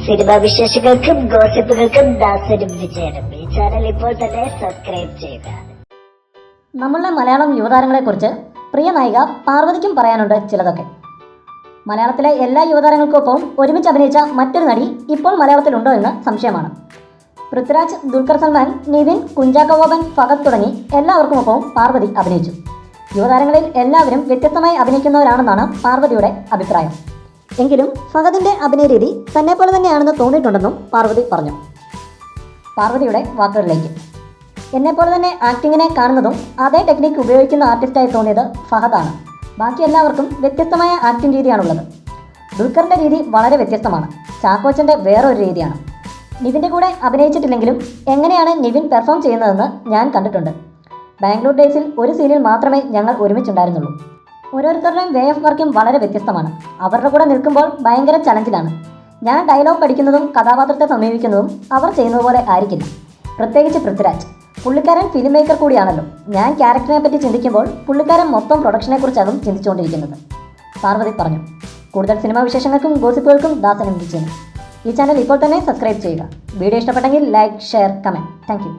Cinema വിശേഷങ്ങൾക്കും ഗോസിപ്പുകൾക്കും ദാസനും വിജയനും ഈ channel ഇപ്പോൾ തന്നെ സബ്സ്ക്രൈബ് ചെയ്യുക. നമ്മളുടെ മലയാളം യുവതാരങ്ങളെക്കുറിച്ച് പ്രിയ നായിക പാർവതിക്കും പറയാനുണ്ട് ചിലതൊക്കെ. മലയാളത്തിലെ എല്ലാ യുവതാരങ്ങൾക്കൊപ്പം ഒരുമിച്ച് അഭിനയിച്ച മറ്റൊരു നടി ഇപ്പോൾ മലയാളത്തിലുണ്ടോ എന്ന് സംശയമാണ്. പൃഥ്വിരാജ്, ദുൽഖർ സൽമാൻ, നിവിൻ, കുഞ്ചാക്കോ ബോബൻ, ഫഹദ് തുടങ്ങി എല്ലാവർക്കുമൊപ്പവും പാർവതി അഭിനയിച്ചു. യുവതാരങ്ങളിൽ എല്ലാവരും വ്യത്യസ്തമായി അഭിനയിക്കുന്നവരാണെന്നാണ് പാർവതിയുടെ അഭിപ്രായം. എങ്കിലും ഫഹദിൻ്റെ അഭിനയ രീതി തന്നെപ്പോലെ തന്നെയാണെന്ന് തോന്നിയിട്ടുണ്ടെന്നും പാർവതി പറഞ്ഞു. പാർവതിയുടെ വാക്കുകളിലേക്ക്: എന്നെപ്പോലെ തന്നെ ആക്ടിങ്ങിനെ കാണുന്നതും അതേ ടെക്നിക്ക് ഉപയോഗിക്കുന്ന ആർട്ടിസ്റ്റായി തോന്നിയത് ഫഹദാണ്. ബാക്കി എല്ലാവർക്കും വ്യത്യസ്തമായ ആക്ടിംഗ് രീതിയാണുള്ളത്. ദുൽഖറിൻ്റെ രീതി വളരെ വ്യത്യസ്തമാണ്. ചാക്കോച്ചൻ്റെ വേറൊരു രീതിയാണ്. നിവിൻ്റെ കൂടെ അഭിനയിച്ചിട്ടില്ലെങ്കിലും എങ്ങനെയാണ് നിവിൻ പെർഫോം ചെയ്യുന്നതെന്ന് ഞാൻ കണ്ടിട്ടുണ്ട്. ബാംഗ്ലൂർ ഡേയ്സിൽ ഒരു സീനിൽ മാത്രമേ ഞങ്ങൾ ഒരുമിച്ചുണ്ടായിരുന്നുള്ളൂ. ഓരോരുത്തരുടെയും വേ ഓഫ് വർക്കും വളരെ വ്യത്യസ്തമാണ്. അവരുടെ കൂടെ നിൽക്കുമ്പോൾ ഭയങ്കര ചലഞ്ചിലാണ്. ഞാൻ ഡയലോഗ് പഠിക്കുന്നതും കഥാപാത്രത്തെ സമീപിക്കുന്നതും അവർ ചെയ്യുന്നത് പോലെ ആയിരിക്കില്ല. പ്രത്യേകിച്ച് പൃഥ്വിരാജ്, പുള്ളിക്കാരൻ ഫിലിം മേക്കർ കൂടിയാണല്ലോ. ഞാൻ ക്യാരക്ടറിനെ പറ്റി ചിന്തിക്കുമ്പോൾ പുള്ളിക്കാരൻ മൊത്തം പ്രൊഡക്ഷനെക്കുറിച്ചാകും ചിന്തിച്ചുകൊണ്ടിരിക്കുന്നത്, പാർവതി പറഞ്ഞു. കൂടുതൽ സിനിമാ വിശേഷങ്ങൾക്കും ഗോസിപ്പുകൾക്കും ദാസനും വിജയനും ഈ ചാനൽ ഇപ്പോൾ തന്നെ സബ്സ്ക്രൈബ് ചെയ്യുക. വീഡിയോ ഇഷ്ടപ്പെട്ടെങ്കിൽ like, share, comment. Thank you.